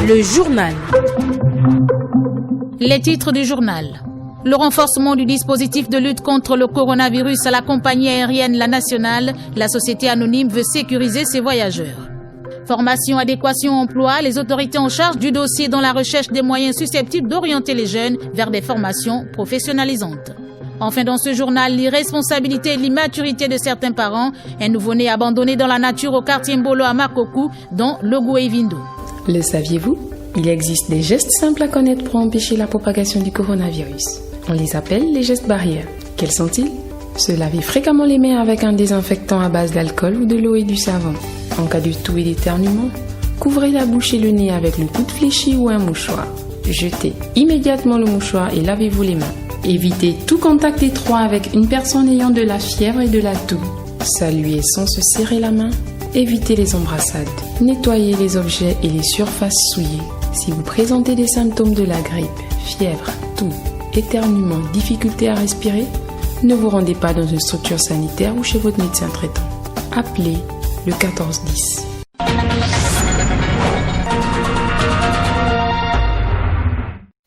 Le journal. Les titres du journal. Le renforcement du dispositif de lutte contre le coronavirus à la compagnie aérienne La Nationale, la société anonyme veut sécuriser ses voyageurs. Formation, adéquation, emploi, les autorités en charge du dossier dans la recherche des moyens susceptibles d'orienter les jeunes vers des formations professionnalisantes. Enfin, dans ce journal, l'irresponsabilité et l'immaturité de certains parents, un nouveau-né abandonné dans la nature au quartier Mbolo à Makokou, dans Logoué-Vindo. Le saviez-vous? Il existe des gestes simples à connaître pour empêcher la propagation du coronavirus. On les appelle les gestes barrières. Quels sont-ils? Se laver fréquemment les mains avec un désinfectant à base d'alcool ou de l'eau et du savon. En cas de toux et d'éternuement, couvrez la bouche et le nez avec le coude fléchi ou un mouchoir. Jetez immédiatement le mouchoir et lavez-vous les mains. Évitez tout contact étroit avec une personne ayant de la fièvre et de la toux. Saluez sans se serrer la main. Évitez les embrassades. Nettoyez les objets et les surfaces souillées. Si vous présentez des symptômes de la grippe, fièvre, toux, éternuement, difficulté à respirer, ne vous rendez pas dans une structure sanitaire ou chez votre médecin traitant. Appelez le 1410.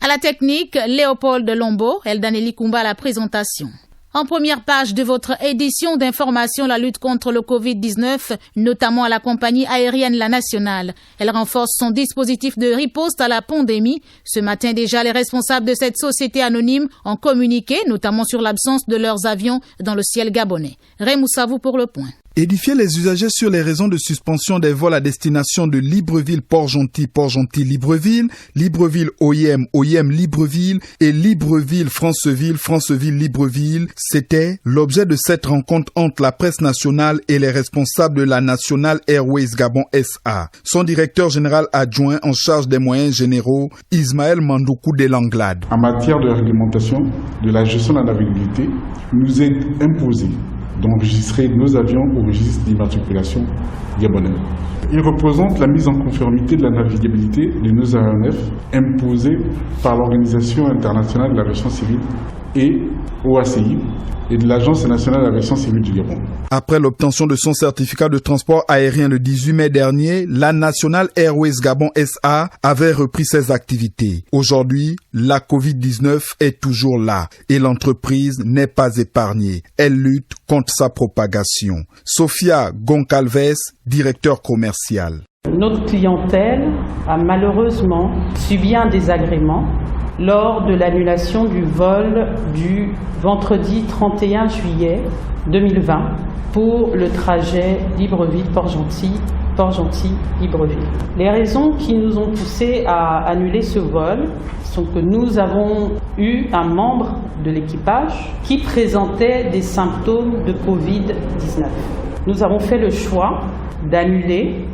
À la technique, Léopold Lombo, Eldaneli Kumba à la présentation. En première page de votre édition d'information, la lutte contre le Covid-19, notamment à la compagnie aérienne La Nationale. Elle renforce son dispositif de riposte à la pandémie. Ce matin déjà, les responsables de cette société anonyme ont communiqué, notamment sur l'absence de leurs avions dans le ciel gabonais. Raymond Savou pour le point. Édifier les usagers sur les raisons de suspension des vols à destination de Libreville, Port-Gentil, Port-Gentil, Libreville, Libreville, Oyem, Oyem, Libreville et Libreville, Franceville, Franceville, Libreville, c'était l'objet de cette rencontre entre la presse nationale et les responsables de la National Airways Gabon SA. Son directeur général adjoint en charge des moyens généraux, Ismaël Mandoukou de Langlade. En matière de réglementation de la gestion de la navigabilité, il nous est imposé d'enregistrer nos avions au registre d'immatriculation gabonais. Il représente la mise en conformité de la navigabilité de nos aéronefs imposée par l'Organisation internationale de l'aviation civile et OACI et de l'Agence nationale de l'aviation civile du Gabon. Après l'obtention de son certificat de transport aérien le 18 mai dernier, la National Airways Gabon SA avait repris ses activités. Aujourd'hui, la Covid-19 est toujours là et l'entreprise n'est pas épargnée. Elle lutte contre sa propagation. Sophia Goncalves, directeur commercial. Notre clientèle a malheureusement subi un désagrément lors de l'annulation du vol du vendredi 31 juillet 2020 pour le trajet Libreville-Port-Gentil, Port-Gentil-Libreville. Les raisons qui nous ont poussés à annuler ce vol sont que nous avons eu un membre de l'équipage qui présentait des symptômes de Covid-19. Nous avons fait le choix d'annuler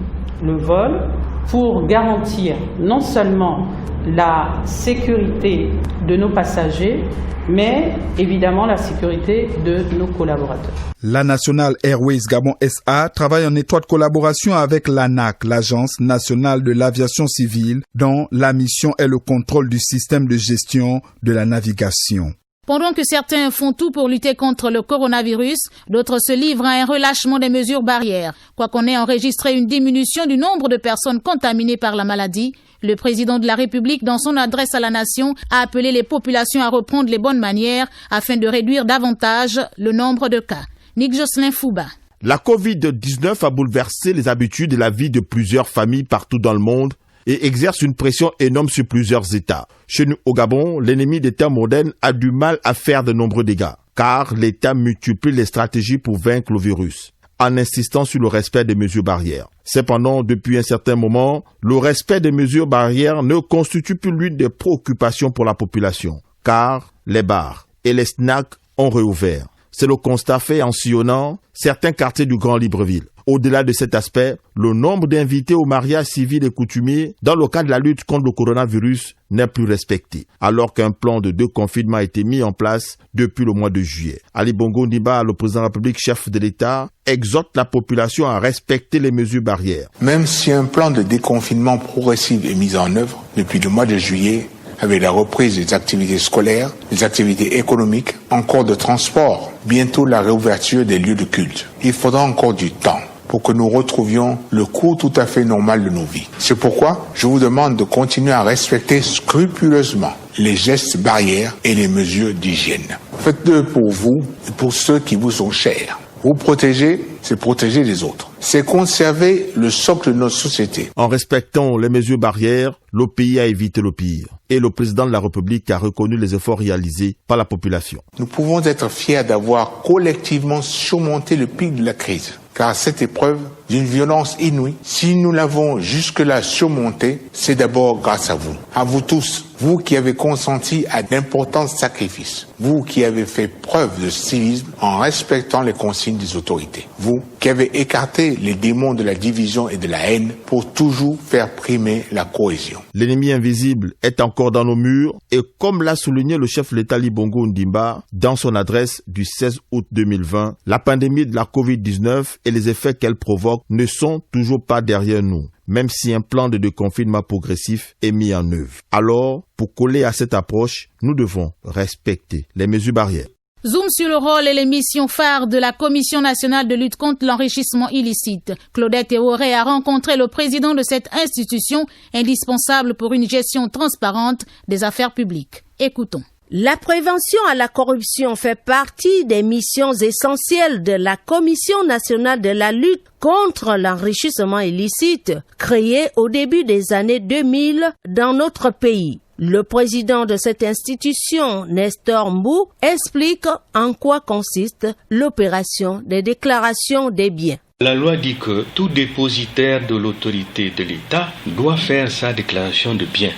le vol pour garantir non seulement la sécurité de nos passagers, mais évidemment la sécurité de nos collaborateurs. La National Airways Gabon SA travaille en étroite collaboration avec l'ANAC, l'Agence nationale de l'aviation civile, dont la mission est le contrôle du système de gestion de la navigation. Pendant que certains font tout pour lutter contre le coronavirus, d'autres se livrent à un relâchement des mesures barrières. Quoiqu'on ait enregistré une diminution du nombre de personnes contaminées par la maladie, le président de la République, dans son adresse à la nation, a appelé les populations à reprendre les bonnes manières afin de réduire davantage le nombre de cas. Nick Jocelyn Fouba. La Covid-19 a bouleversé les habitudes et la vie de plusieurs familles partout dans le monde et exerce une pression énorme sur plusieurs États. Chez nous, au Gabon, l'ennemi des temps modernes a du mal à faire de nombreux dégâts, car l'État multiplie les stratégies pour vaincre le virus, en insistant sur le respect des mesures barrières. Cependant, depuis un certain moment, le respect des mesures barrières ne constitue plus l'une des préoccupations pour la population, car les bars et les snacks ont réouvert. C'est le constat fait en sillonnant certains quartiers du Grand Libreville. Au-delà de cet aspect, le nombre d'invités au mariage civil et coutumier dans le cadre de la lutte contre le coronavirus n'est plus respecté, alors qu'un plan de 2 confinements a été mis en place depuis le mois de juillet. Ali Bongo Ndiba, le président de la République, chef de l'État, exhorte la population à respecter les mesures barrières. Même si un plan de déconfinement progressif est mis en œuvre depuis le mois de juillet, avec la reprise des activités scolaires, des activités économiques, encore de transport, bientôt la réouverture des lieux de culte. Il faudra encore du temps pour que nous retrouvions le cours tout à fait normal de nos vies. C'est pourquoi je vous demande de continuer à respecter scrupuleusement les gestes barrières et les mesures d'hygiène. Faites-le pour vous et pour ceux qui vous sont chers. Vous protéger, c'est protéger les autres. C'est conserver le socle de notre société. En respectant les mesures barrières, le pays a évité le pire. Et le président de la République a reconnu les efforts réalisés par la population. Nous pouvons être fiers d'avoir collectivement surmonté le pic de la crise. Car cette épreuve d'une violence inouïe, si nous l'avons jusque-là surmontée, c'est d'abord grâce à vous tous, vous qui avez consenti à d'importants sacrifices, vous qui avez fait preuve de civisme en respectant les consignes des autorités, vous qui avez écarté les démons de la division et de la haine pour toujours faire primer la cohésion. L'ennemi invisible est encore dans nos murs et comme l'a souligné le chef de l'État Libongo Ndimba dans son adresse du 16 août 2020, la pandémie de la COVID-19 et les effets qu'elle provoque ne sont toujours pas derrière nous, même si un plan de déconfinement progressif est mis en œuvre. Alors, pour coller à cette approche, nous devons respecter les mesures barrières. Zoom sur le rôle et les missions phares de la Commission nationale de lutte contre l'enrichissement illicite. Claudette Eworé a rencontré le président de cette institution indispensable pour une gestion transparente des affaires publiques. Écoutons. La prévention à la corruption fait partie des missions essentielles de la Commission nationale de la lutte contre l'enrichissement illicite, créée au début des années 2000 dans notre pays. Le président de cette institution, Nestor Mbou, explique en quoi consiste l'opération des déclarations des biens. La loi dit que tout dépositaire de l'autorité de l'État doit faire sa déclaration de biens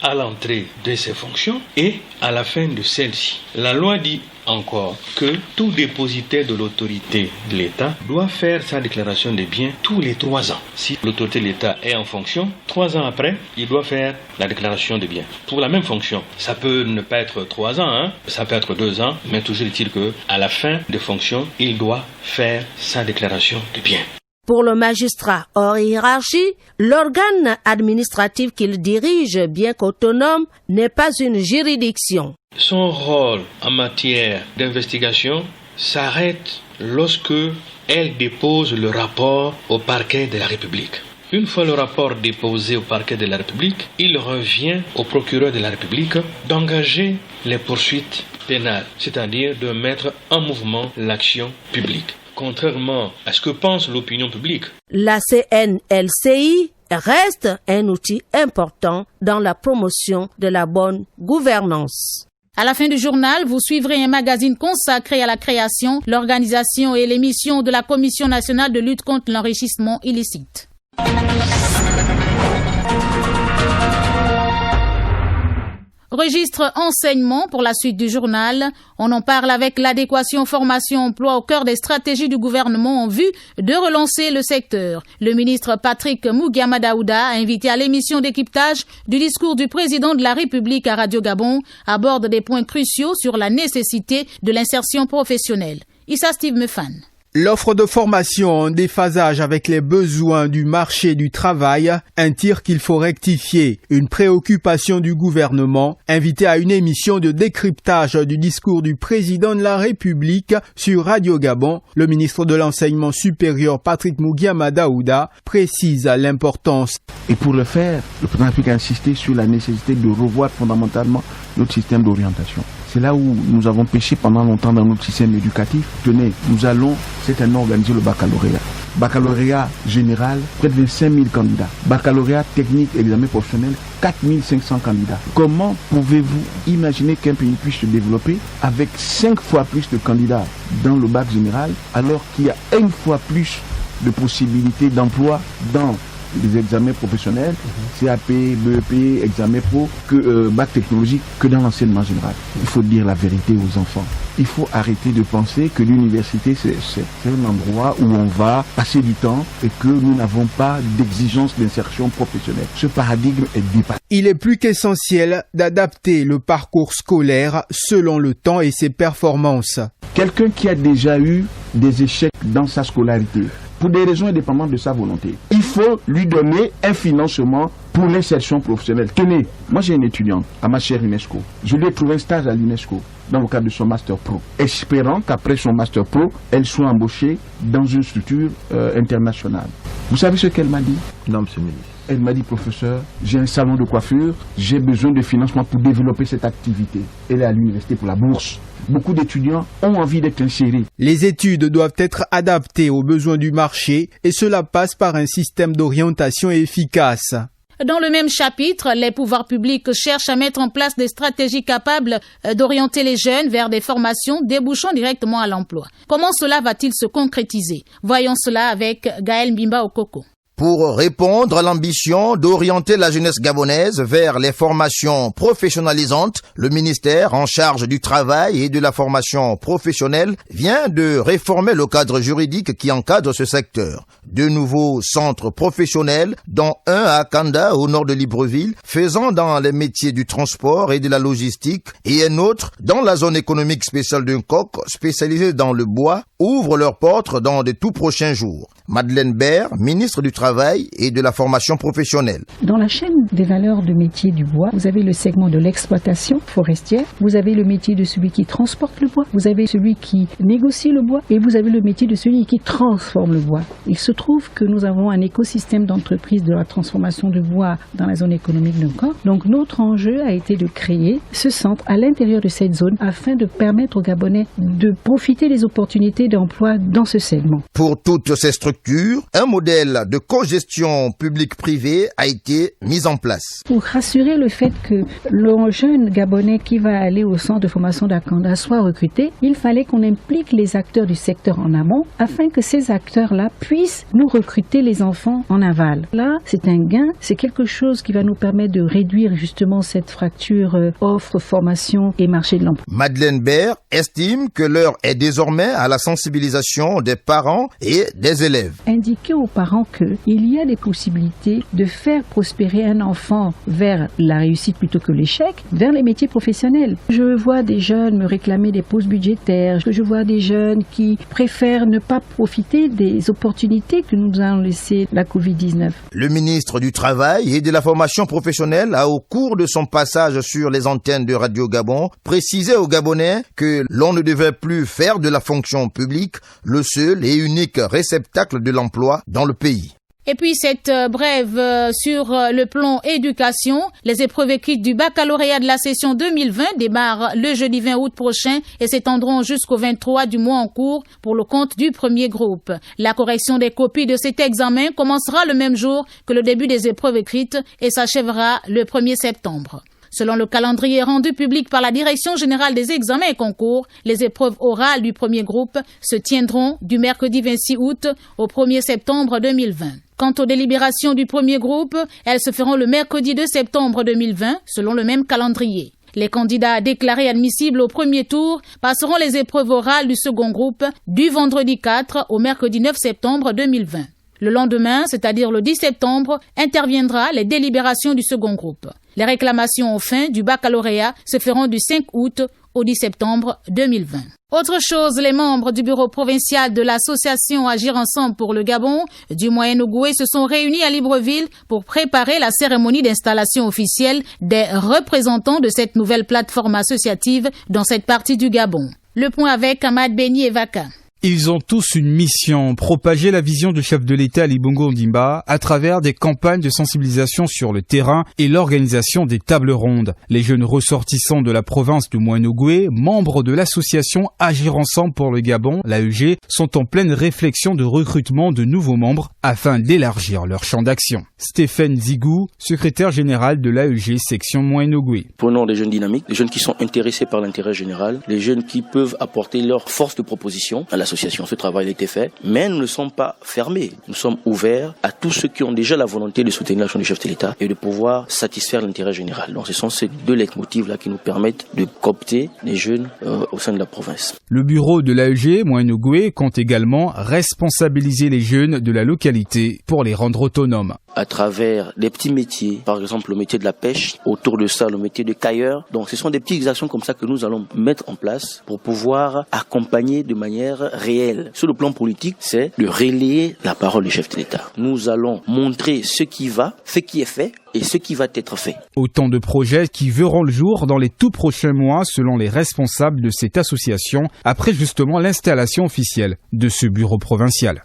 à l'entrée de ses fonctions et à la fin de celle-ci. La loi dit encore que tout dépositaire de l'autorité de l'État doit faire sa déclaration des biens tous les 3 ans. Si l'autorité de l'État est en fonction, 3 ans après, il doit faire la déclaration des biens. Pour la même fonction, ça peut ne pas être 3 ans, ça peut être 2 ans, mais toujours est-il qu'à la fin de fonction, il doit faire sa déclaration des biens. Pour le magistrat hors hiérarchie, l'organe administratif qu'il dirige, bien qu'autonome, n'est pas une juridiction. Son rôle en matière d'investigation s'arrête lorsque elle dépose le rapport au parquet de la République. Une fois le rapport déposé au parquet de la République, il revient au procureur de la République d'engager les poursuites pénales, c'est-à-dire de mettre en mouvement l'action publique. Contrairement à ce que pense l'opinion publique, la CNLCI reste un outil important dans la promotion de la bonne gouvernance. À la fin du journal, vous suivrez un magazine consacré à la création, l'organisation et les missions de la Commission nationale de lutte contre l'enrichissement illicite. Registre enseignement pour la suite du journal. On en parle avec l'adéquation formation-emploi au cœur des stratégies du gouvernement en vue de relancer le secteur. Le ministre Patrick Mougiama Daouda a invité à l'émission d'équipetage du discours du président de la République à Radio Gabon, aborde des points cruciaux sur la nécessité de l'insertion professionnelle. Issa Steve Mefan. L'offre de formation en déphasage avec les besoins du marché du travail, un tir qu'il faut rectifier, une préoccupation du gouvernement, invité à une émission de décryptage du discours du président de la République sur Radio Gabon, le ministre de l'Enseignement supérieur Patrick Mougiama Daouda précise l'importance. Et pour le faire, le président de la République a insisté sur la nécessité de revoir fondamentalement notre système d'orientation. C'est là où nous avons péché pendant longtemps dans notre système éducatif. Tenez, nous allons cette année organiser le baccalauréat. Baccalauréat général, près de 25 000 candidats. Baccalauréat technique et examen professionnel, 4 500 candidats. Comment pouvez-vous imaginer qu'un pays puisse se développer avec 5 fois plus de candidats dans le bac général alors qu'il y a 1 fois plus de possibilités d'emploi dans les examens professionnels, CAP, BEP, examen pro, que bac technologique, que dans l'enseignement général. Il faut dire la vérité aux enfants. Il faut arrêter de penser que l'université, c'est un endroit où on va passer du temps et que nous n'avons pas d'exigence d'insertion professionnelle. Ce paradigme est dépassé. Il est plus qu'essentiel d'adapter le parcours scolaire selon le temps et ses performances. Quelqu'un qui a déjà eu des échecs dans sa scolarité, pour des raisons indépendantes de sa volonté, il faut lui donner un financement pour l'insertion professionnelle. Tenez, moi j'ai une étudiante à ma chère UNESCO. Je lui ai trouvé un stage à l'UNESCO. dans le cadre de son Master Pro, espérant qu'après son Master Pro, elle soit embauchée dans une structure internationale. Vous savez ce qu'elle m'a dit? Non, monsieur le ministre. Elle m'a dit, professeur, j'ai un salon de coiffure, j'ai besoin de financement pour développer cette activité. Elle est à l'université pour la bourse. Beaucoup d'étudiants ont envie d'être insérés. Les études doivent être adaptées aux besoins du marché et cela passe par un système d'orientation efficace. Dans le même chapitre, les pouvoirs publics cherchent à mettre en place des stratégies capables d'orienter les jeunes vers des formations débouchant directement à l'emploi. Comment cela va-t-il se concrétiser? Voyons cela avec Gaël Mbimba Okoko. Pour répondre à l'ambition d'orienter la jeunesse gabonaise vers les formations professionnalisantes, le ministère en charge du travail et de la formation professionnelle vient de réformer le cadre juridique qui encadre ce secteur. De nouveaux centres professionnels, dont un à Kanda au nord de Libreville, faisant dans les métiers du transport et de la logistique, et un autre dans la zone économique spéciale d'un coq spécialisé dans le bois, ouvrent leurs portes dans de tout prochains jours. Madeleine Baird, ministre du Travail et de la formation professionnelle. Dans la chaîne des valeurs de métier du bois, vous avez le segment de l'exploitation forestière, vous avez le métier de celui qui transporte le bois, vous avez celui qui négocie le bois et vous avez le métier de celui qui transforme le bois. Il se trouve que nous avons un écosystème d'entreprises de la transformation de bois dans la zone économique d'un corps. Donc notre enjeu a été de créer ce centre à l'intérieur de cette zone afin de permettre aux Gabonais de profiter des opportunités d'emploi dans ce segment. Pour toutes ces structures, un modèle de cogestion publique-privée a été mis en place. Pour rassurer le fait que le jeune Gabonais qui va aller au centre de formation d'Akanda soit recruté, il fallait qu'on implique les acteurs du secteur en amont afin que ces acteurs-là puissent nous recruter les enfants en aval. Là, c'est un gain, c'est quelque chose qui va nous permettre de réduire justement cette fracture offre, formation et marché de l'emploi. Madeleine Baird estime que l'heure est désormais à la sensibilisation des parents et des élèves. Indiquer aux parents qu'il y a des possibilités de faire prospérer un enfant vers la réussite plutôt que l'échec, vers les métiers professionnels. Je vois des jeunes me réclamer des pauses budgétaires, je vois des jeunes qui préfèrent ne pas profiter des opportunités que nous avons laissées la Covid-19. Le ministre du Travail et de la formation professionnelle a, au cours de son passage sur les antennes de Radio Gabon, précisé aux Gabonais que l'on ne devait plus faire de la fonction publique le seul et unique réceptacle de l'emploi dans le pays. Et puis cette brève sur le plan éducation, les épreuves écrites du baccalauréat de la session 2020 démarrent le jeudi 20 août prochain et s'étendront jusqu'au 23 du mois en cours pour le compte du premier groupe. La correction des copies de cet examen commencera le même jour que le début des épreuves écrites et s'achèvera le 1er septembre. Selon le calendrier rendu public par la Direction générale des examens et concours, les épreuves orales du premier groupe se tiendront du mercredi 26 août au 1er septembre 2020. Quant aux délibérations du premier groupe, elles se feront le mercredi 2 septembre 2020, selon le même calendrier. Les candidats déclarés admissibles au premier tour passeront les épreuves orales du second groupe du vendredi 4 au mercredi 9 septembre 2020. Le lendemain, c'est-à-dire le 10 septembre, interviendra les délibérations du second groupe. Les réclamations aux fins du baccalauréat se feront du 5 août au 10 septembre 2020. Autre chose, les membres du bureau provincial de l'association Agir Ensemble pour le Gabon du Moyen-Ogooué se sont réunis à Libreville pour préparer la cérémonie d'installation officielle des représentants de cette nouvelle plateforme associative dans cette partie du Gabon. Le point avec Ahmad Beni Evaka. Ils ont tous une mission, propager la vision du chef de l'État Ali Bongo Ondimba à travers des campagnes de sensibilisation sur le terrain et l'organisation des tables rondes. Les jeunes ressortissants de la province de Moyen-Ogooué, membres de l'association Agir Ensemble pour le Gabon, l'AEG, sont en pleine réflexion de recrutement de nouveaux membres afin d'élargir leur champ d'action. Stéphane Zigou, secrétaire général de l'AEG section Moyen-Ogooué. Prenons des jeunes dynamiques, des jeunes qui sont intéressés par l'intérêt général, des jeunes qui peuvent apporter leur force de proposition à l'association. Ce travail a été fait, mais nous ne sommes pas fermés. Nous sommes ouverts à tous ceux qui ont déjà la volonté de soutenir l'action du chef de l'État et de pouvoir satisfaire l'intérêt général. Donc ce sont ces deux leitmotifs-là qui nous permettent de coopter les jeunes au sein de la province. Le bureau de l'AEG Moyen-Ogooué compte également responsabiliser les jeunes de la localité pour les rendre autonomes. À travers des petits métiers, par exemple le métier de la pêche, autour de ça le métier de cailleur. Donc ce sont des petites actions comme ça que nous allons mettre en place pour pouvoir accompagner de manière réel. Sur le plan politique, c'est de relayer la parole du chef de l'État. Nous allons montrer ce qui va, ce qui est fait et ce qui va être fait. Autant de projets qui verront le jour dans les tout prochains mois selon les responsables de cette association après justement l'installation officielle de ce bureau provincial.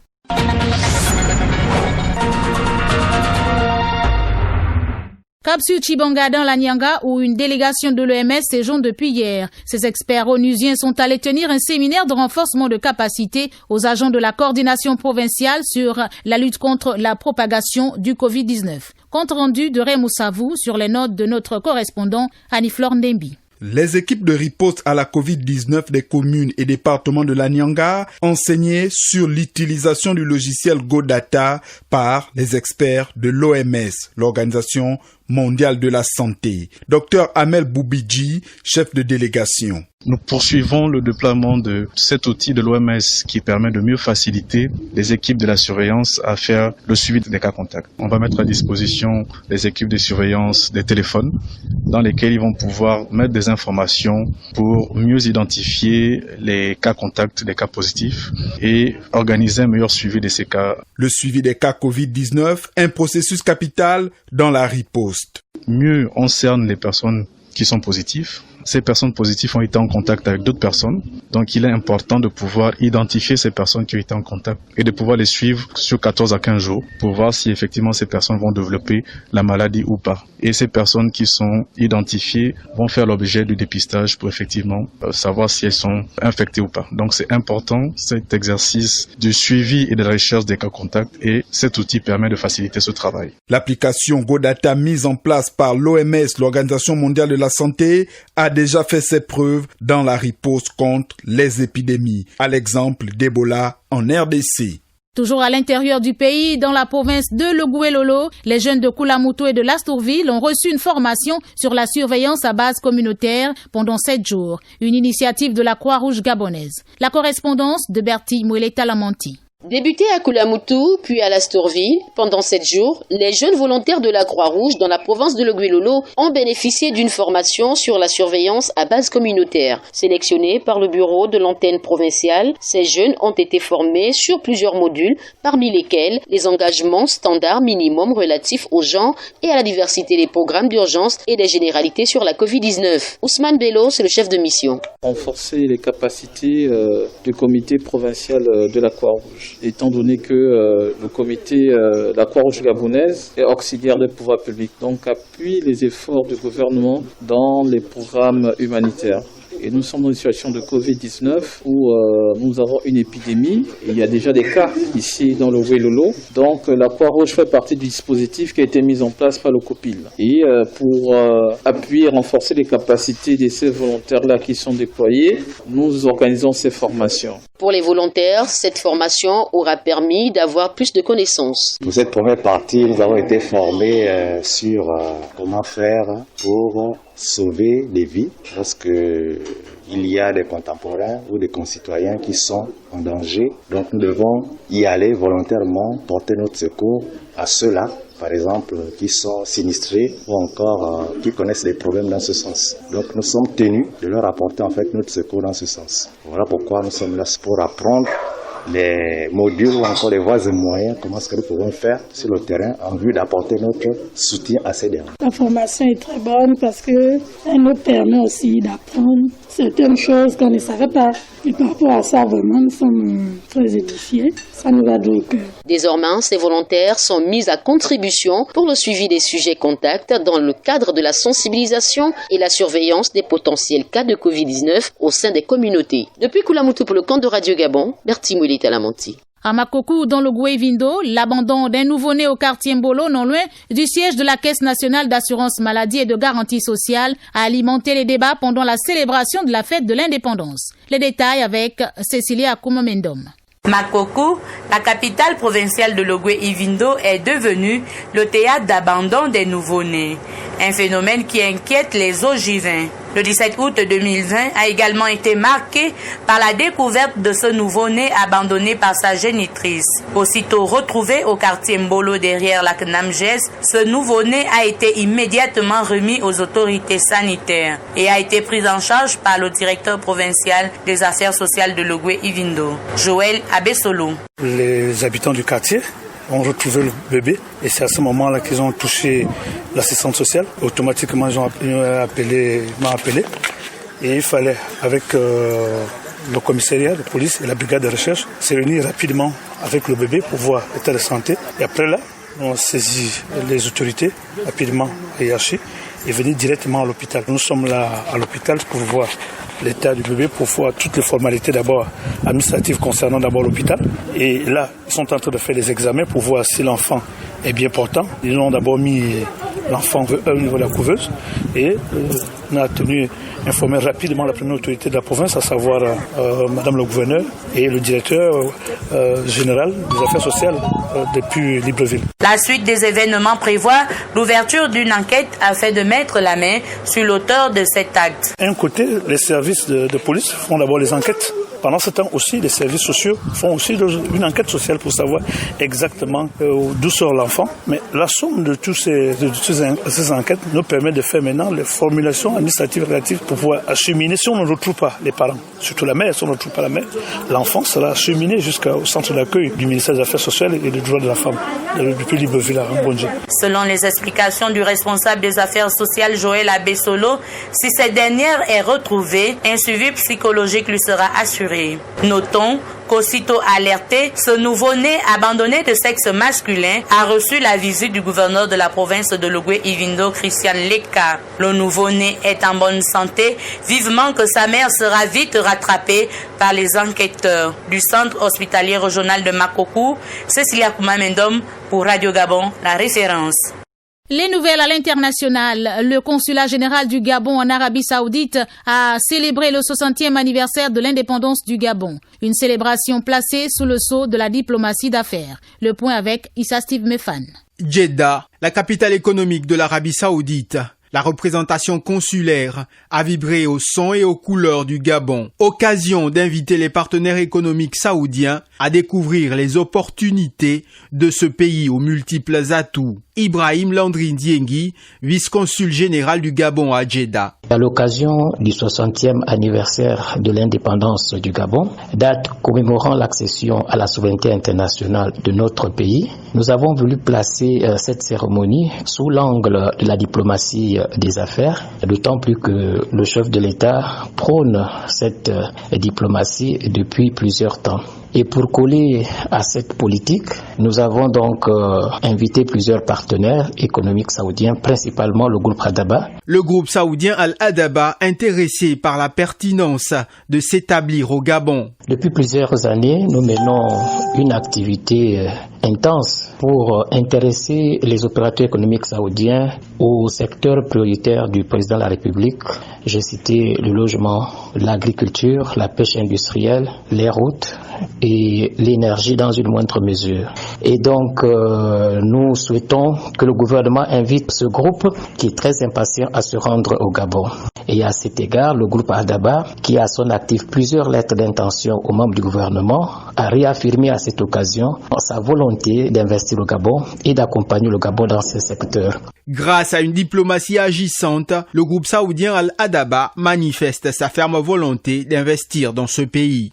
Cap sur Chibanga dans la Nyanga où une délégation de l'OMS séjourne depuis hier. Ces experts onusiens sont allés tenir un séminaire de renforcement de capacité aux agents de la coordination provinciale sur la lutte contre la propagation du Covid-19. Compte rendu de Raymond Savou sur les notes de notre correspondant Annie-Flore Ndembi. Les équipes de riposte à la Covid-19 des communes et départements de la Nyanga enseignaient sur l'utilisation du logiciel GoData par les experts de l'OMS, l'Organisation mondiale de la santé. Dr Amel Boubidji, chef de délégation. Nous poursuivons le déploiement de cet outil de l'OMS qui permet de mieux faciliter les équipes de la surveillance à faire le suivi des cas contacts. On va mettre à disposition les équipes de surveillance des téléphones dans lesquels ils vont pouvoir mettre des informations pour mieux identifier les cas contacts, les cas positifs et organiser un meilleur suivi de ces cas. Le suivi des cas Covid-19, un processus capital dans la riposte. Mieux on cerne les personnes qui sont positives. Ces personnes positives ont été en contact avec d'autres personnes. Donc, il est important de pouvoir identifier ces personnes qui ont été en contact et de pouvoir les suivre sur 14 à 15 jours pour voir si effectivement ces personnes vont développer la maladie ou pas. Et ces personnes qui sont identifiées vont faire l'objet du dépistage pour effectivement savoir si elles sont infectées ou pas. Donc, c'est important cet exercice de suivi et de recherche des cas contacts et cet outil permet de faciliter ce travail. L'application GoData mise en place par l'OMS, l'Organisation mondiale de la santé, a déjà fait ses preuves dans la riposte contre les épidémies, à l'exemple d'Ebola en RDC. Toujours à l'intérieur du pays, dans la province de Logoué-Lolo, les jeunes de Koulamouto et de Lastourville ont reçu une formation sur la surveillance à base communautaire pendant 7 jours. Une initiative de la Croix-Rouge gabonaise. La correspondance de Bertie Moueleta-Lamanti. Débuté à Koulamoutou, puis à Lastourville, pendant 7 jours, les jeunes volontaires de la Croix-Rouge dans la province de Logoué-Lolo ont bénéficié d'une formation sur la surveillance à base communautaire. Sélectionnés par le bureau de l'antenne provinciale, ces jeunes ont été formés sur plusieurs modules, parmi lesquels les engagements standards minimums relatifs aux gens et à la diversité des programmes d'urgence et des généralités sur la Covid-19. Ousmane Bello, c'est le chef de mission. Renforcer les capacités du comité provincial de la Croix-Rouge. Étant donné que le comité, la Croix-Rouge gabonaise, est auxiliaire des pouvoirs publics, donc appuie les efforts du gouvernement dans les programmes humanitaires. Et nous sommes dans une situation de Covid-19 où nous avons une épidémie. Et il y a déjà des cas ici dans le Logoué-Lolo. Donc la Croix-Rouge fait partie du dispositif qui a été mis en place par le COPIL. Et pour appuyer et renforcer les capacités de ces volontaires-là qui sont déployés, nous organisons ces formations. Pour les volontaires, cette formation aura permis d'avoir plus de connaissances. Pour cette première partie, nous avons été formés sur comment faire pour sauver des vies lorsque il y a des contemporains ou des concitoyens qui sont en danger. Donc nous devons y aller volontairement, porter notre secours à ceux-là, par exemple, qui sont sinistrés ou encore qui connaissent des problèmes dans ce sens. Donc nous sommes tenus de leur apporter en fait notre secours dans ce sens. Voilà pourquoi nous sommes là pour apprendre les modules ou encore les voies et moyens, comment est-ce que nous pouvons faire sur le terrain en vue d'apporter notre soutien à ces derniers. La formation est très bonne parce qu'elle nous permet aussi d'apprendre certaines choses qu'on ne savait pas. Et par rapport à ça, vraiment, nous sommes très édifiés. Ça nous va droit au cœur. Désormais, ces volontaires sont mis à contribution pour le suivi des sujets contacts dans le cadre de la sensibilisation et la surveillance des potentiels cas de Covid-19 au sein des communautés. Depuis Koulamoutou pour le compte de Radio Gabon, Bertie Moueleta-Lamanti. À Makokou, dans le Goué-Vindo, l'abandon d'un nouveau-né au quartier Mbolo, non loin du siège de la Caisse nationale d'assurance maladie et de garantie sociale, a alimenté les débats pendant la célébration de la fête de l'indépendance. Les détails avec Cécilia Akoumomendom. Makokou, la capitale provinciale de l'Ogoué-Ivindo, est devenue le théâtre d'abandon des nouveau-nés. Un phénomène qui inquiète les ogivins. Le 17 août 2020 a également été marqué par la découverte de ce nouveau-né abandonné par sa génitrice. Aussitôt retrouvé au quartier Mbolo derrière la Knamges, ce nouveau-né a été immédiatement remis aux autorités sanitaires et a été pris en charge par le directeur provincial des affaires sociales de Logwe Ivindo, Joël Abesolo. Les habitants du quartier ont retrouvé le bébé et c'est à ce moment-là qu'ils ont touché l'assistante sociale. Automatiquement, ils m'ont appelé et il fallait, avec le commissariat de police et la brigade de recherche, se réunir rapidement avec le bébé pour voir l'état de santé. Et après là, on a saisi les autorités rapidement à Yachi et venir directement à l'hôpital. Nous sommes là à l'hôpital pour voir l'état du bébé, pour voir toutes les formalités d'abord administratives concernant d'abord l'hôpital. Et là, ils sont en train de faire des examens pour voir si l'enfant est bien portant. Ils ont d'abord mis l'enfant au niveau de la couveuse et on a tenu informer rapidement la première autorité de la province, à savoir Madame le gouverneur et le directeur général des affaires sociales depuis Libreville. La suite des événements prévoit l'ouverture d'une enquête afin de mettre la main sur l'auteur de cet acte. D'un côté, les services de police font d'abord les enquêtes. Pendant ce temps aussi, les services sociaux font aussi une enquête sociale pour savoir exactement d'où sort l'enfant. Mais la somme de toutes ces enquêtes nous permet de faire maintenant les formulations administratives relatives pour pouvoir acheminer. Si on ne retrouve pas les parents, surtout la mère, si on ne retrouve pas la mère, l'enfant sera acheminé jusqu'au centre d'accueil du ministère des Affaires sociales et des droits de la femme, depuis Libreville à Mbonji. Selon les explications du responsable des affaires sociales Joël Abesolo, si cette dernière est retrouvée, un suivi psychologique lui sera assuré. Notons qu'aussitôt alerté, ce nouveau-né abandonné de sexe masculin a reçu la visite du gouverneur de la province de Logwe Ivindo, Christian Leka. Le nouveau-né est en bonne santé, vivement que sa mère sera vite rattrapée par les enquêteurs du centre hospitalier régional de Makokou. Cécilia Koumamendom pour Radio Gabon, la référence. Les nouvelles à l'international. Le consulat général du Gabon en Arabie Saoudite a célébré le 60e anniversaire de l'indépendance du Gabon. Une célébration placée sous le sceau de la diplomatie d'affaires. Le point avec Issa Steve Mefan. Jeddah, la capitale économique de l'Arabie Saoudite. La représentation consulaire a vibré au son et aux couleurs du Gabon. Occasion d'inviter les partenaires économiques saoudiens à découvrir les opportunités de ce pays aux multiples atouts. Ibrahim Landry Ndiengi, vice-consul général du Gabon à Jeddah. À l'occasion du 60e anniversaire de l'indépendance du Gabon, date commémorant l'accession à la souveraineté internationale de notre pays, nous avons voulu placer cette cérémonie sous l'angle de la diplomatie des affaires, d'autant plus que le chef de l'État prône cette diplomatie depuis plusieurs temps. Et pour coller à cette politique, nous avons donc invité plusieurs partenaires économiques saoudiens, principalement le groupe Adaba. Le groupe saoudien Al-Adaba, intéressé par la pertinence de s'établir au Gabon. Depuis plusieurs années, nous menons une activité intense pour intéresser les opérateurs économiques saoudiens au secteur prioritaire du président de la République. J'ai cité le logement, l'agriculture, la pêche industrielle, les routes et l'énergie dans une moindre mesure. Et donc, nous souhaitons que le gouvernement invite ce groupe qui est très impatient à se rendre au Gabon. Et à cet égard, le groupe Adaba, qui a à son actif plusieurs lettres d'intention aux membres du gouvernement, a réaffirmé à cette occasion sa volonté d'investir au Gabon et d'accompagner le Gabon dans ce secteur. Grâce à une diplomatie agissante, le groupe saoudien Al-Adaba manifeste sa ferme volonté d'investir dans ce pays.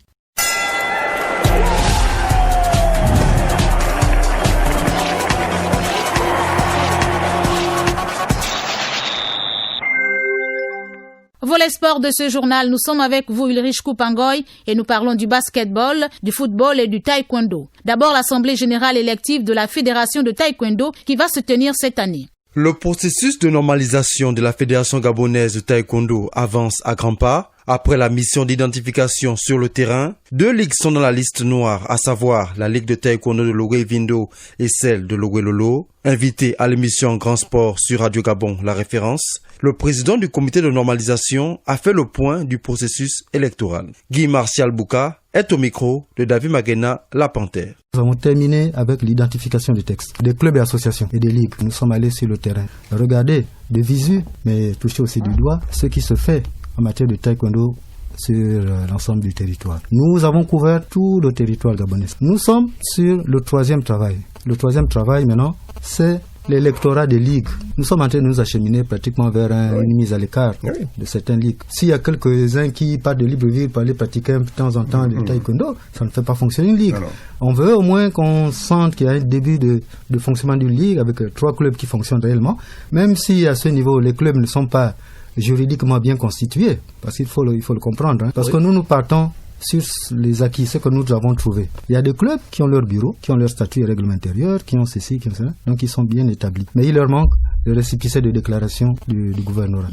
Volet sport de ce journal, nous sommes avec vous Ulrich Koupangoy et nous parlons du basketball, du football et du taekwondo. D'abord l'assemblée générale élective de la fédération de taekwondo qui va se tenir cette année. Le processus de normalisation de la fédération gabonaise de taekwondo avance à grands pas. Après la mission d'identification sur le terrain, 2 ligues sont dans la liste noire, à savoir la Ligue de taekwondo de Logwe-Vindo et celle de Logwe-Lolo. Invité à l'émission Grand Sport sur Radio Gabon, La Référence, le président du comité de normalisation a fait le point du processus électoral. Guy Martial Bouka est au micro de David Magena, La Panthère. Nous avons terminé avec l'identification des textes, des clubs et associations et des ligues. Nous sommes allés sur le terrain, regarder de visu, mais toucher aussi du doigt ce qui se fait en matière de taekwondo sur l'ensemble du territoire. Nous avons couvert tout le territoire gabonais. Nous sommes sur le 3e travail. Le 3e travail maintenant, c'est l'électorat des ligues. Nous sommes en train de nous acheminer pratiquement vers une mise à l'écart de certaines ligues. S'il y a quelques-uns qui partent de Libreville pour aller pratiquer de temps en temps le taekwondo, ça ne fait pas fonctionner une ligue. On veut au moins qu'on sente qu'il y a un début de fonctionnement d'une ligue avec 3 clubs qui fonctionnent réellement, même si à ce niveau les clubs ne sont pas juridiquement bien constitués, parce qu'il faut le comprendre. Parce que nous partons sur les acquis, ce que nous avons trouvé. Il y a des clubs qui ont leur bureau, qui ont leur statut et règlement intérieur, qui ont ceci, qui ont cela, donc ils sont bien établis. Mais il leur manque le récépissé de déclaration du gouvernorat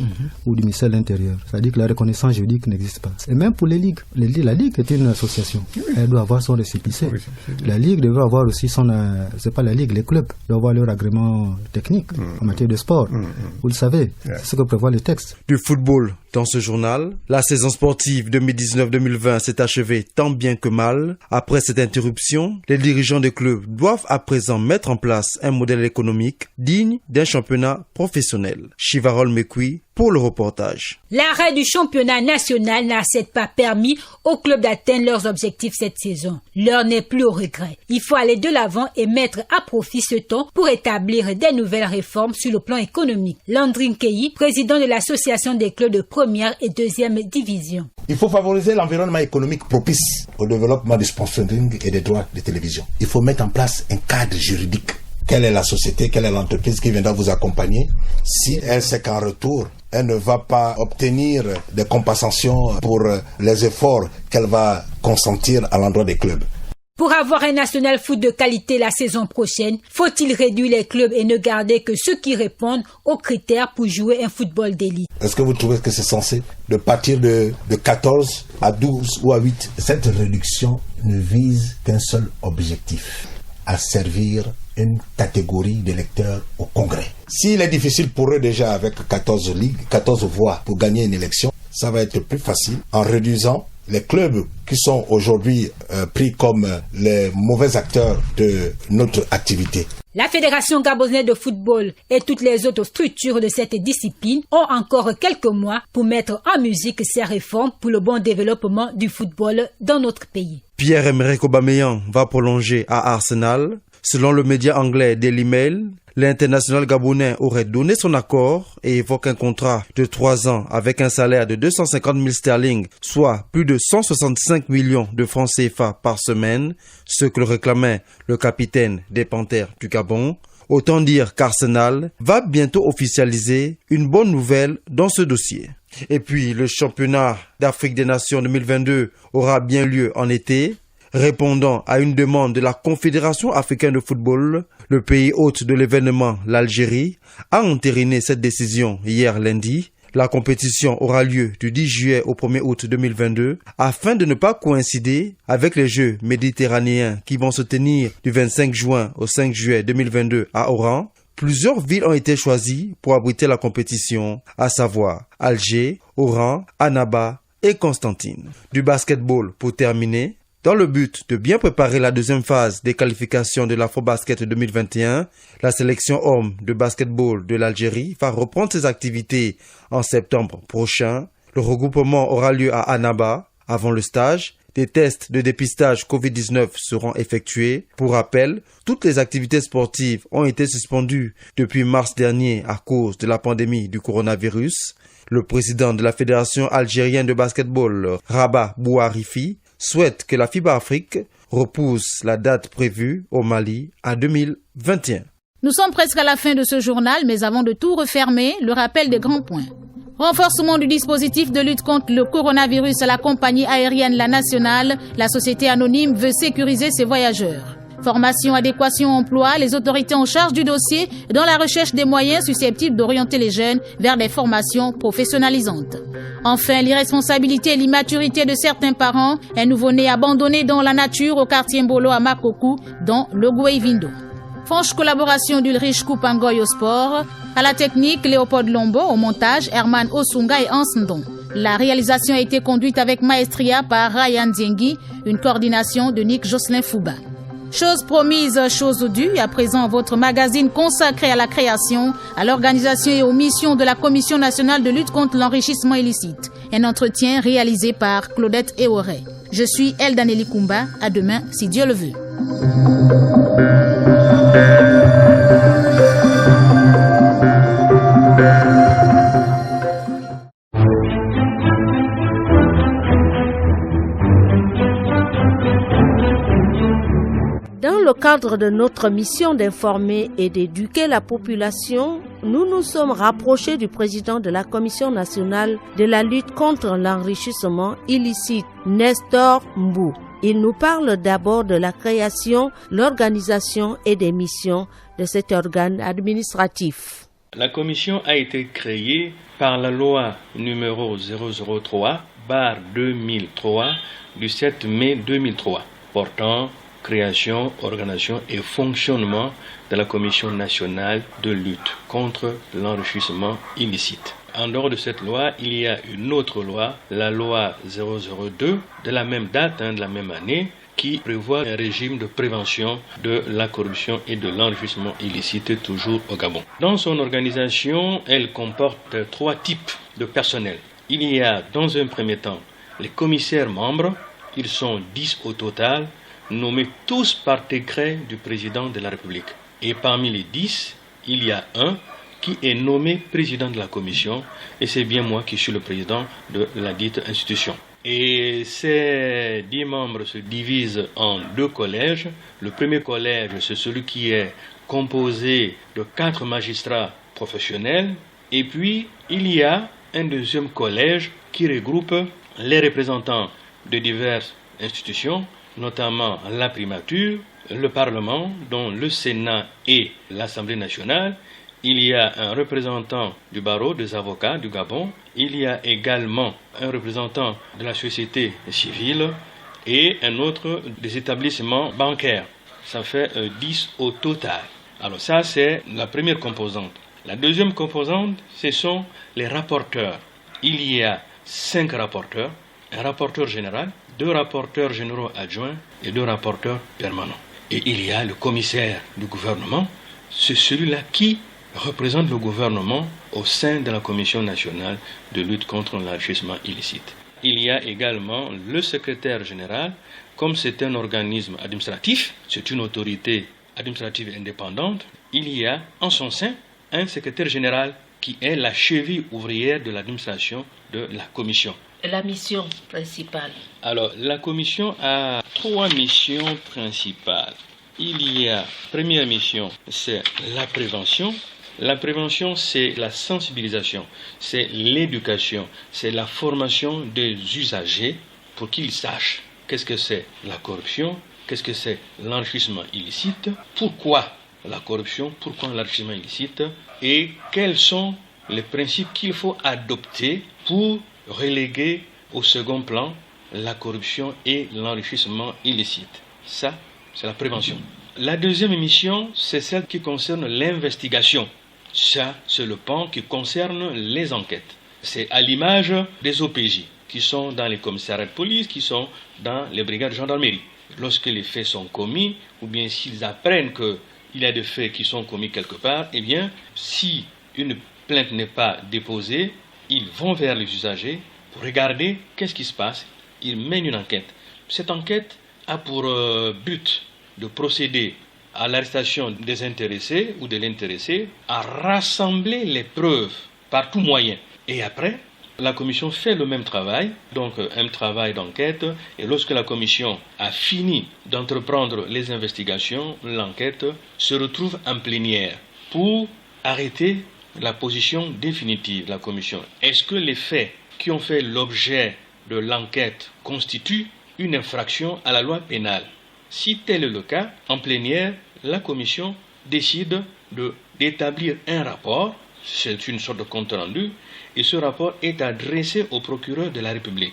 ou du ministère de l'Intérieur. C'est-à-dire que la reconnaissance juridique n'existe pas. Et même pour les ligues. La ligue est une association. Elle doit avoir son récépissé. La ligue devrait avoir aussi c'est pas la ligue, les clubs doivent avoir leur agrément technique en matière de sport. Vous le savez, c'est ce que prévoit le texte. Du football dans ce journal, la saison sportive 2019-2020 s'est achevée tant bien que mal. Après cette interruption, les dirigeants des clubs doivent à présent mettre en place un modèle économique digne d'un championnat professionnel. Chivarol Mekwi pour le reportage. L'arrêt du championnat national n'a certes pas permis aux clubs d'atteindre leurs objectifs cette saison. L'heure n'est plus au regret. Il faut aller de l'avant et mettre à profit ce temps pour établir des nouvelles réformes sur le plan économique. Landry Nkeyi, président de l'association des clubs de première et deuxième division. Il faut favoriser l'environnement économique propice au développement du sponsoring et des droits de télévision. Il faut mettre en place un cadre juridique. Quelle est la société, quelle est l'entreprise qui viendra vous accompagner si elle sait qu'en retour, elle ne va pas obtenir des compensations pour les efforts qu'elle va consentir à l'endroit des clubs. Pour avoir un national foot de qualité la saison prochaine, faut-il réduire les clubs et ne garder que ceux qui répondent aux critères pour jouer un football d'élite? Est-ce que vous trouvez que c'est censé de partir de 14 à 12 ou à 8? Cette réduction ne vise qu'un seul objectif, à servir une catégorie d'électeurs au Congrès. S'il est difficile pour eux déjà avec 14 ligues, 14 voix pour gagner une élection, ça va être plus facile en réduisant les clubs qui sont aujourd'hui pris comme les mauvais acteurs de notre activité. La Fédération gabonaise de football et toutes les autres structures de cette discipline ont encore quelques mois pour mettre en musique ces réformes pour le bon développement du football dans notre pays. Pierre-Emerick Aubameyang va prolonger à Arsenal. Selon le média anglais Daily Mail, l'international gabonais aurait donné son accord et évoque un contrat de 3 ans avec un salaire de 250 000 sterling, soit plus de 165 millions de francs CFA par semaine, ce que le réclamait le capitaine des Panthères du Gabon. Autant dire qu'Arsenal va bientôt officialiser une bonne nouvelle dans ce dossier. Et puis, le championnat d'Afrique des Nations 2022 aura bien lieu en été. Répondant à une demande de la Confédération africaine de football, le pays hôte de l'événement, l'Algérie, a entériné cette décision hier lundi. La compétition aura lieu du 10 juillet au 1er août 2022 afin de ne pas coïncider avec les Jeux méditerranéens qui vont se tenir du 25 juin au 5 juillet 2022 à Oran. Plusieurs villes ont été choisies pour abriter la compétition, à savoir Alger, Oran, Annaba et Constantine. Du basketball pour terminer. Dans le but de bien préparer la deuxième phase des qualifications de l'Afrobasket 2021, la sélection homme de basketball de l'Algérie va reprendre ses activités en septembre prochain. Le regroupement aura lieu à Annaba. Avant le stage, des tests de dépistage Covid-19 seront effectués. Pour rappel, toutes les activités sportives ont été suspendues depuis mars dernier à cause de la pandémie du coronavirus. Le président de la Fédération algérienne de basketball, Rabat Bouharifi, souhaite que la FIBA Afrique repousse la date prévue au Mali à 2021. Nous sommes presque à la fin de ce journal, mais avant de tout refermer, le rappel des grands points. Renforcement du dispositif de lutte contre le coronavirus à la compagnie aérienne La Nationale, la société anonyme veut sécuriser ses voyageurs. Formation, adéquation, emploi, les autorités en charge du dossier dans la recherche des moyens susceptibles d'orienter les jeunes vers des formations professionnalisantes. Enfin, l'irresponsabilité et l'immaturité de certains parents, un nouveau-né abandonné dans la nature au quartier Mbolo à Makokou, dans le Gouévindo. Franche collaboration d'Ulrich Koupangoy au sport, à la technique Léopold Lombo, au montage Herman Osunga et Hans Ndon. La réalisation a été conduite avec maestria par Ryan Diengi, une coordination de Nick Jocelyn Fouba. Chose promise, chose due, à présent votre magazine consacré à la création, à l'organisation et aux missions de la Commission nationale de lutte contre l'enrichissement illicite. Un entretien réalisé par Claudette Eoré. Je suis Eldaneli Koumba, à demain si Dieu le veut. Dans le cadre de notre mission d'informer et d'éduquer la population, nous nous sommes rapprochés du président de la Commission nationale de la lutte contre l'enrichissement illicite, Nestor Mbou. Il nous parle d'abord de la création, l'organisation et des missions de cet organe administratif. La commission a été créée par la loi numéro 003/2003 du 7 mai 2003 portant création, organisation et fonctionnement de la Commission nationale de lutte contre l'enrichissement illicite. En dehors de cette loi, il y a une autre loi, la loi 002 de la même date, de la même année, qui prévoit un régime de prévention de la corruption et de l'enrichissement illicite toujours au Gabon. Dans son organisation, elle comporte 3 types de personnel. Il y a dans un premier temps les commissaires membres, ils sont 10 au total, nommés tous par décret du président de la République. Et parmi les 10, il y a un qui est nommé président de la commission, et c'est bien moi qui suis le président de la dite institution. Et ces 10 membres se divisent en 2 collèges. Le premier collège, c'est celui qui est composé de 4 magistrats professionnels, et puis il y a un deuxième collège qui regroupe les représentants de diverses institutions, notamment la primature, le Parlement, dont le Sénat et l'Assemblée nationale. Il y a un représentant du barreau des avocats du Gabon. Il y a également un représentant de la société civile et un autre des établissements bancaires. Ça fait 10 au total. Alors ça, c'est la première composante. La deuxième composante, ce sont les rapporteurs. Il y a 5 rapporteurs, un rapporteur général, 2 rapporteurs généraux adjoints et 2 rapporteurs permanents. Et il y a le commissaire du gouvernement, c'est celui-là qui représente le gouvernement au sein de la Commission nationale de lutte contre l'enrichissement illicite. Il y a également le secrétaire général, comme c'est un organisme administratif, c'est une autorité administrative indépendante, il y a en son sein un secrétaire général qui est la cheville ouvrière de l'administration de la Commission. La mission principale. Alors, la commission a 3 missions principales. Il y a, première mission, c'est la prévention. La prévention, c'est la sensibilisation, c'est l'éducation, c'est la formation des usagers pour qu'ils sachent qu'est-ce que c'est la corruption, qu'est-ce que c'est l'enrichissement illicite, pourquoi la corruption, pourquoi l'enrichissement illicite et quels sont les principes qu'il faut adopter pour reléguer au second plan la corruption et l'enrichissement illicite. Ça, c'est la prévention. La deuxième mission, c'est celle qui concerne l'investigation. Ça, c'est le pan qui concerne les enquêtes. C'est à l'image des OPJ, qui sont dans les commissariats de police, qui sont dans les brigades de gendarmerie. Lorsque les faits sont commis, ou bien s'ils apprennent qu'il y a des faits qui sont commis quelque part, eh bien, si une plainte n'est pas déposée, ils vont vers les usagers pour regarder qu'est-ce qui se passe. Ils mènent une enquête. Cette enquête a pour but de procéder à l'arrestation des intéressés ou de l'intéressé, à rassembler les preuves par tout moyen. Et après, la commission fait le même travail, donc un travail d'enquête. Et lorsque la commission a fini d'entreprendre les investigations, l'enquête se retrouve en plénière pour arrêter la position définitive de la commission. Est-ce que les faits qui ont fait l'objet de l'enquête constituent une infraction à la loi pénale? Si tel est le cas, en plénière, la commission décide d'établir un rapport, c'est une sorte de compte rendu, et ce rapport est adressé au procureur de la République.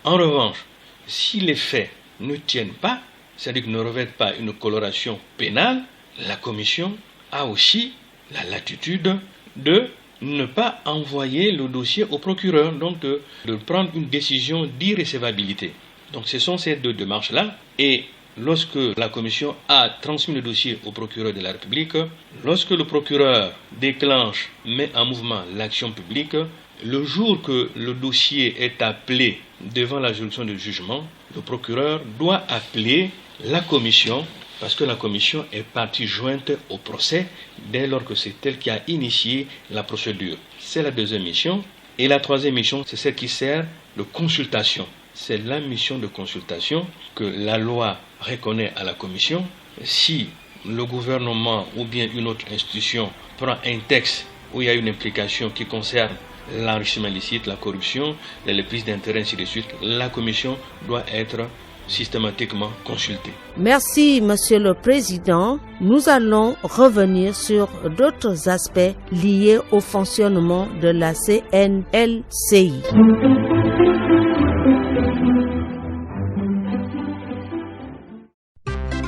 En revanche, si les faits ne tiennent pas, c'est-à-dire qu'ils ne revêtent pas une coloration pénale, la commission a aussi la latitude de ne pas envoyer le dossier au procureur, donc de prendre une décision d'irrécevabilité. Donc ce sont ces deux démarches-là, et lorsque la commission a transmis le dossier au procureur de la République, lorsque le procureur déclenche, met en mouvement l'action publique, le jour que le dossier est appelé devant la juridiction de jugement, le procureur doit appeler la commission, parce que la commission est partie jointe au procès dès lors que c'est elle qui a initié la procédure. C'est la deuxième mission. Et la troisième mission, c'est celle qui sert de consultation. C'est la mission de consultation que la loi reconnaît à la commission. Si le gouvernement ou bien une autre institution prend un texte où il y a une implication qui concerne l'enrichissement illicite, la corruption, les prises d'intérêt, ainsi de suite, la commission doit être systématiquement consultée. Merci, Monsieur le Président. Nous allons revenir sur d'autres aspects liés au fonctionnement de la CNLCI.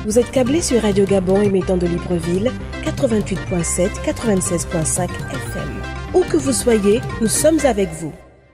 Vous êtes câblé sur Radio Gabon émettant de Libreville, 88.7, 96.5 FM. Où que vous soyez, nous sommes avec vous.